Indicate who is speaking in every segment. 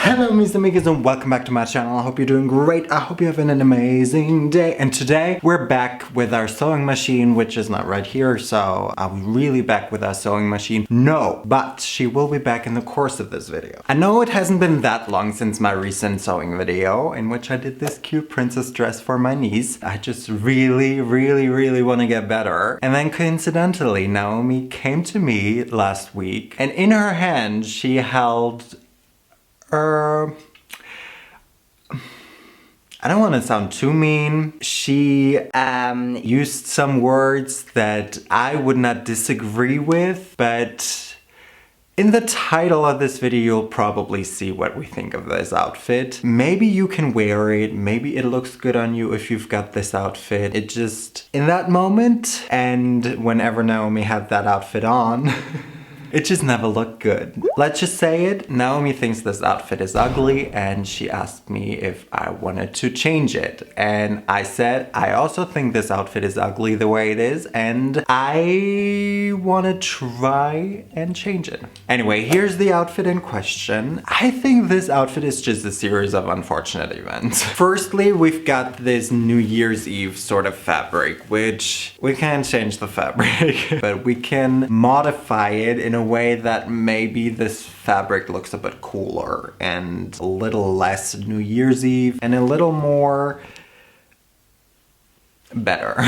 Speaker 1: Hello Mr. Mikas and welcome back to my channel. I hope you're doing great. I hope you're having an amazing day. And today we're back with our sewing machine, which is not right here. So are we really back with our sewing machine? No, but she will be back in the course of this video. I know it hasn't been that long since my recent sewing video in which I did this cute princess dress for my niece. I just really want to get better. And then coincidentally, Naomi came to me last week and in her hand she held I don't want to sound too mean. She used some words that I would not disagree with, but in the title of this video you'll probably see what we think of this outfit. Maybe you can wear it, maybe it looks good on you if you've got this outfit. It just, in that moment, and whenever Naomi had that outfit on, it just never looked good. Let's just say it, Naomi thinks this outfit is ugly and she asked me if I wanted to change it. And I said, I also think this outfit is ugly the way it is and I want to try and change it. Anyway, here's the outfit in question. I think this outfit is just a series of unfortunate events. Firstly, we've got this New Year's Eve sort of fabric, which we can't change the fabric, but we can modify it in a way that maybe this fabric looks a bit cooler and a little less New Year's Eve and a little more better.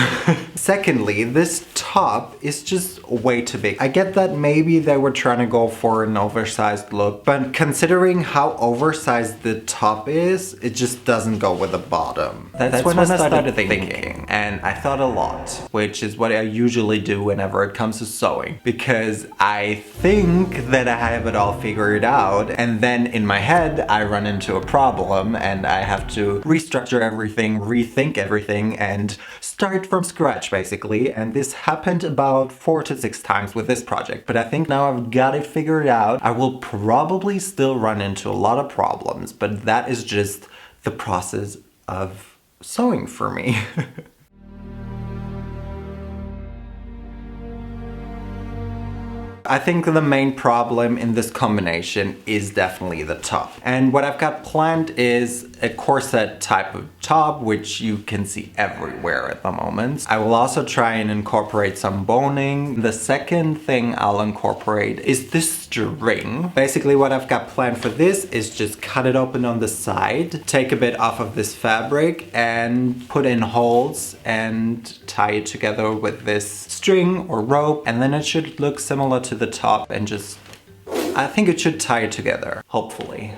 Speaker 1: Secondly, this top is just way too big. I get that maybe they were trying to go for an oversized look, but considering how oversized the top is, it just doesn't go with the bottom. That's when I started thinking. And I thought a lot, which is what I usually do whenever it comes to sewing, because I think that I have it all figured out, and then in my head I run into a problem and I have to restructure everything, rethink everything, and start from scratch basically. And this happened about 4 to 6 times with this project, but I think now I've got it figured out. I will probably still run into a lot of problems, but that is just the process of sewing for me. I think the main problem in this combination is definitely the top. And what I've got planned is a corset type of top, which you can see everywhere at the moment. I will also try and incorporate some boning. The second thing I'll incorporate is this string. Basically what I've got planned for this is just cut it open on the side, take a bit off of this fabric and put in holes and tie it together with this string or rope, and then it should look similar to the top and just, I think it should tie it together, hopefully.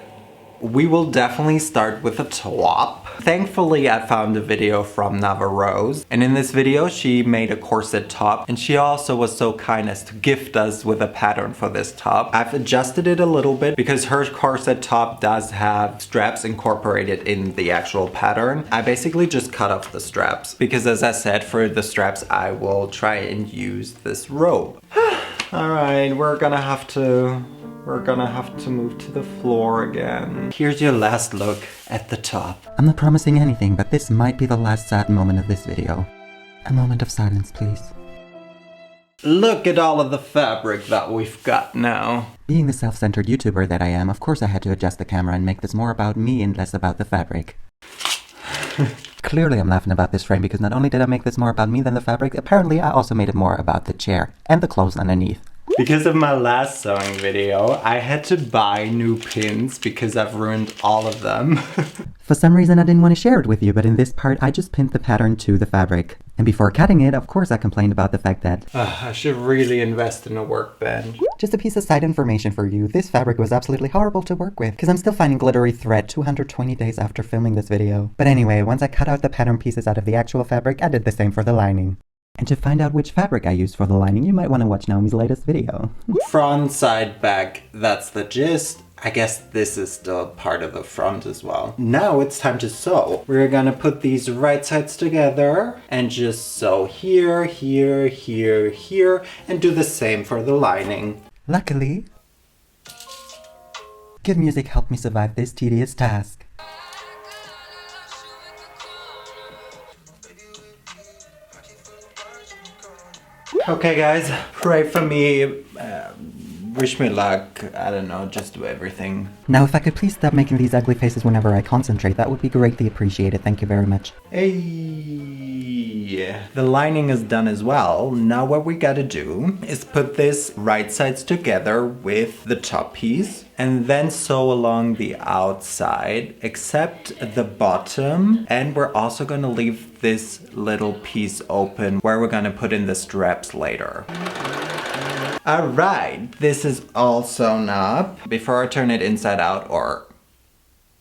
Speaker 1: We will definitely start with a top. Thankfully, I found a video from Nava Rose, and in this video she made a corset top, and she also was so kind as to gift us with a pattern for this top. I've adjusted it a little bit because her corset top does have straps incorporated in the actual pattern. I basically just cut off the straps because, as I said, for the straps I will try and use this rope. Alright, we're gonna have to move to the floor again. Here's your last look at the top.
Speaker 2: I'm not promising anything, but this might be the last sad moment of this video. A moment of silence, please.
Speaker 1: Look at all of the fabric that we've got now.
Speaker 2: Being the self-centered YouTuber that I am, of course I had to adjust the camera and make this more about me and less about the fabric. Clearly I'm laughing about this frame because not only did I make this more about me than the fabric, apparently I also made it more about the chair and the clothes underneath.
Speaker 1: Because of my last sewing video, I had to buy new pins because I've ruined all of them.
Speaker 2: For some reason I didn't want to share it with you, but in this part I just pinned the pattern to the fabric. And before cutting it, of course I complained about the fact that
Speaker 1: I should really invest in a workbench.
Speaker 2: Just a piece of side information for you, this fabric was absolutely horrible to work with, because I'm still finding glittery thread 220 days after filming this video. But anyway, once I cut out the pattern pieces out of the actual fabric, I did the same for the lining. And to find out which fabric I used for the lining, you might want to watch Naomi's latest video.
Speaker 1: Front, side, back, that's the gist. I guess this is still part of the front as well. Now it's time to sew. We're gonna put these right sides together and just sew here, here, here, here, and do the same for the lining.
Speaker 2: Luckily, good music helped me survive this tedious task.
Speaker 1: Okay guys, pray for me. Wish me luck. I don't know, just do everything.
Speaker 2: Now if I could please stop making these ugly faces whenever I concentrate, that would be greatly appreciated. Thank you very much.
Speaker 1: Hey, the lining is done as well. Now what we gotta do is put this right sides together with the top piece and then sew along the outside except the bottom, and we're also gonna leave this little piece open where we're gonna put in the straps later. Alright, this is all sewn up. Before I turn it inside out, or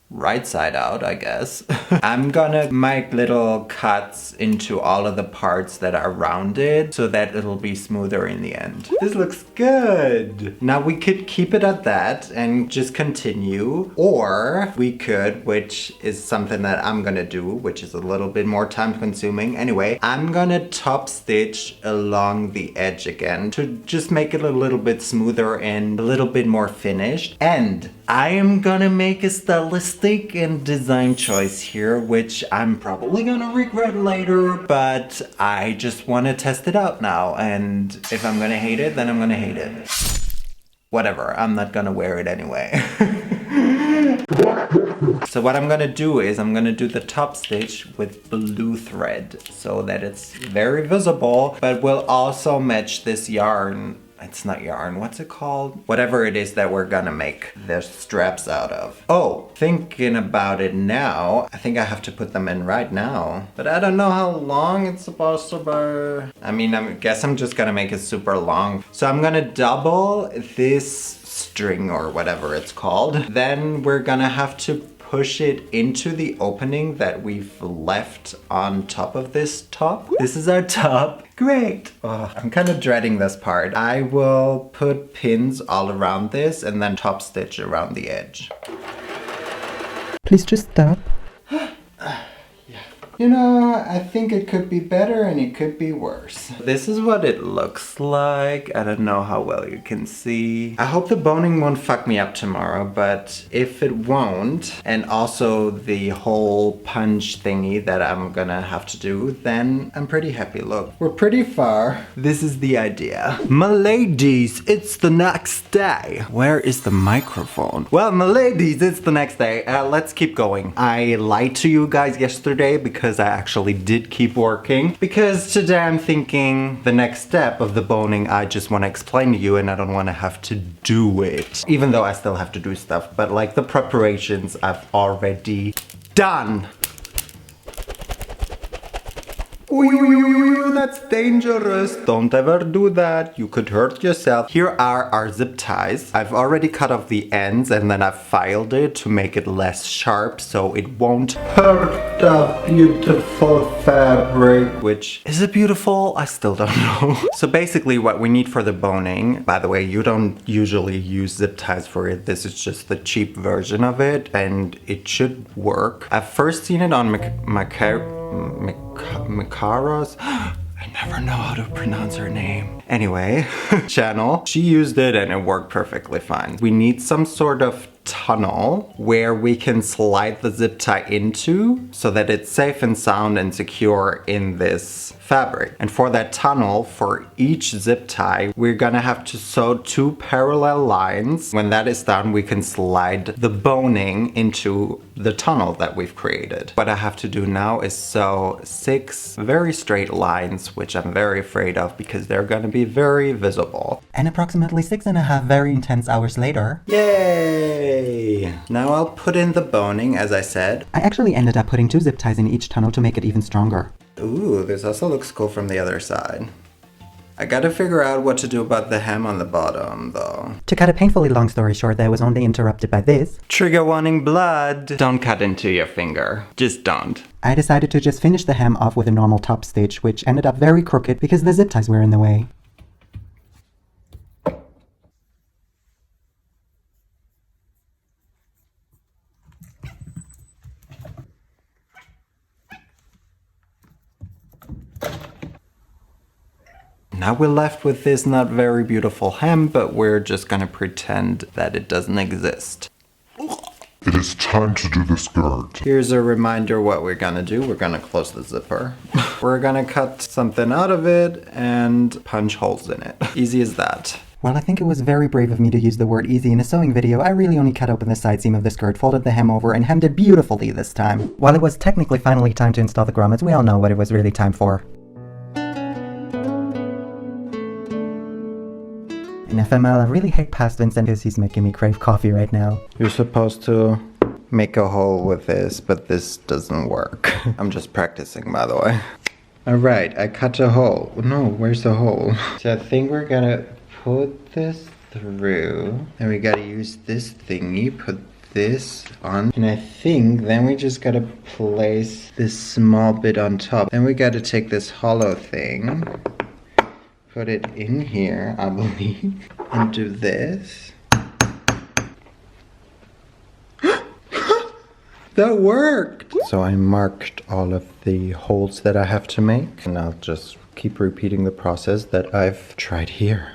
Speaker 1: right side out, I guess, I'm gonna make little cuts into all of the parts that are rounded so that it'll be smoother in the end. This looks good. Now we could keep it at that and just continue, or we could, which is something that I'm gonna do, which is a little bit more time consuming. Anyway, I'm gonna top stitch along the edge again to just make it a little bit smoother and a little bit more finished. And I am gonna make a stylistic and design choice here, which I'm probably gonna regret later, but I just wanna test it out now, and if I'm gonna hate it, then I'm gonna hate it. Whatever, I'm not gonna wear it anyway. So what I'm gonna do is I'm gonna do the top stitch with blue thread so that it's very visible, but we'll also match this yarn. It's not yarn, what's it called? Whatever it is that we're gonna make the straps out of. Oh, thinking about it now, I think I have to put them in right now. But I don't know how long it's supposed to be. I mean, I guess I'm just gonna make it super long. So I'm gonna double this string or whatever it's called. Then we're gonna have to push it into the opening that we've left on top of this top. This is our top. Great. Oh, I'm kind of dreading this part. I will put pins all around this and then top stitch around the edge.
Speaker 2: Please just stop.
Speaker 1: You know, I think it could be better and it could be worse. This is what it looks like. I don't know how well you can see. I hope the boning won't fuck me up tomorrow, but if it won't, and also the whole punch thingy that I'm gonna have to do, then I'm pretty happy. Look, we're pretty far. This is the idea. My ladies, it's the next day. Where is the microphone? Well, my ladies, it's the next day. Let's keep going. I lied to you guys yesterday because I actually did keep working, because today I'm thinking the next step of the boning I just want to explain to you and I don't want to have to do it, even though I still have to do stuff, but like the preparations I've already done. Ooh, that's dangerous. Don't ever do that. You could hurt yourself. Here are our zip ties. I've already cut off the ends and then I've filed it to make it less sharp so it won't hurt the beautiful fabric. Which, is it beautiful? I still don't know. So basically what we need for the boning, by the way, you don't usually use zip ties for it. This is just the cheap version of it and it should work. I've first seen it on Mikara's, I never know how to pronounce her name. Anyway, channel. She used it and it worked perfectly fine. We need some sort of tunnel where we can slide the zip tie into so that it's safe and sound and secure in this fabric. And for that tunnel, for each zip tie, we're gonna have to sew 2 parallel lines. When that is done, we can slide the boning into the tunnel that we've created. What I have to do now is sew 6 very straight lines, which I'm very afraid of because they're gonna be very visible.
Speaker 2: And approximately 6.5 very intense hours later.
Speaker 1: Yay! Now I'll put in the boning, as I said.
Speaker 2: I actually ended up putting 2 zip ties in each tunnel to make it even stronger.
Speaker 1: Ooh, this also looks cool from the other side. I gotta figure out what to do about the hem on the bottom, though.
Speaker 2: To cut a painfully long story short, that was only interrupted by this.
Speaker 1: Trigger warning, blood. Don't cut into your finger. Just don't.
Speaker 2: I decided to just finish the hem off with a normal top stitch, which ended up very crooked because the zip ties were in the way.
Speaker 1: Now we're left with this not very beautiful hem, but we're just gonna pretend that it doesn't exist.
Speaker 3: It is time to do the skirt.
Speaker 1: Here's a reminder what we're gonna do. We're gonna close the zipper. We're gonna cut something out of it and punch holes in it. Easy as that.
Speaker 2: While I think it was very brave of me to use the word easy in a sewing video, I really only cut open the side seam of the skirt, folded the hem over, and hemmed it beautifully this time. While it was technically finally time to install the grommets, we all know what it was really time for. In FML, I really hate past Vinsainto because he's making me crave coffee right now.
Speaker 1: You're supposed to make a hole with this, but this doesn't work. I'm just practicing, by the way. Alright, I cut a hole. No, where's the hole? So I think we're gonna put this through, and we gotta use this thingy, put this on, and I think then we just gotta place this small bit on top. Then we gotta take this hollow thing, put it in here, I believe, and do this. That worked! So I marked all of the holes that I have to make, and I'll just keep repeating the process that I've tried here.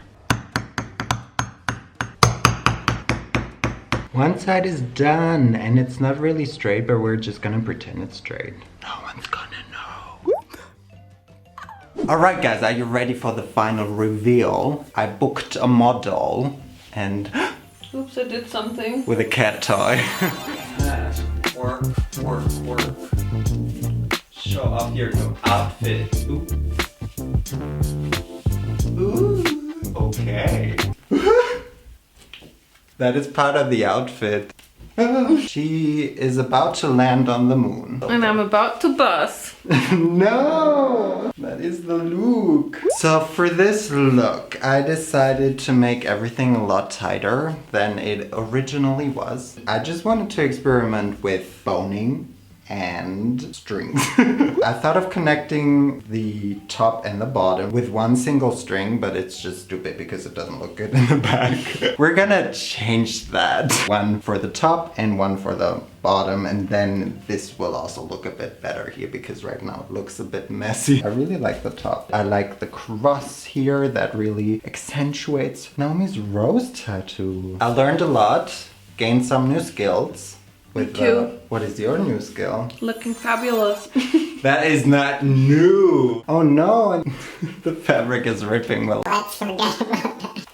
Speaker 1: One side is done, and it's not really straight, but we're just gonna pretend it's straight. No one's gonna know. Alright guys, are you ready for the final reveal? I booked a model, and
Speaker 4: Oops, I did something.
Speaker 1: with a cat toy. Work, work, work. Show off your new outfit. Ooh. Ooh. Okay. That is part of the outfit. She is about to land on the moon.
Speaker 4: And I'm about to bust.
Speaker 1: No! That is the look. So for this look, I decided to make everything a lot tighter than it originally was. I just wanted to experiment with boning and strings. I thought of connecting the top and the bottom with one single string, but it's just stupid because it doesn't look good in the back. We're gonna change that. One for the top and one for the bottom, and then this will also look a bit better here because right now it looks a bit messy. I really like the top. I like the cross here that really accentuates Naomi's rose tattoo. I learned a lot, gained some new skills. With, what is your new skill?
Speaker 4: Looking fabulous.
Speaker 1: That is not new. Oh no, the fabric is ripping. Well,
Speaker 5: Let's forget about that.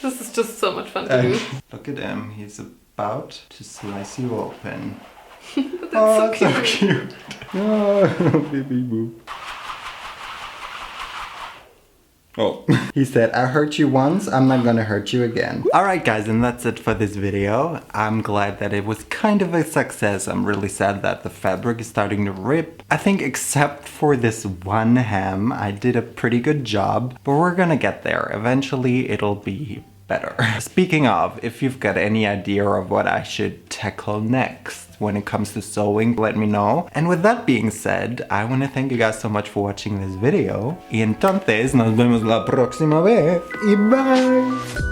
Speaker 4: This is just so much fun to do.
Speaker 1: Look at him. He's about to slice you open.
Speaker 4: That's so cute.
Speaker 1: Oh, baby boo. Oh, he said, I hurt you once, I'm not gonna hurt you again. Alright guys, and that's it for this video. I'm glad that it was kind of a success. I'm really sad that the fabric is starting to rip. I think except for this one hem, I did a pretty good job, but we're gonna get there. Eventually it'll be better. Speaking of, if you've got any idea of what I should tackle next when it comes to sewing, let me know. And with that being said, I want to thank you guys so much for watching this video. Y entonces nos vemos la próxima vez. Y bye!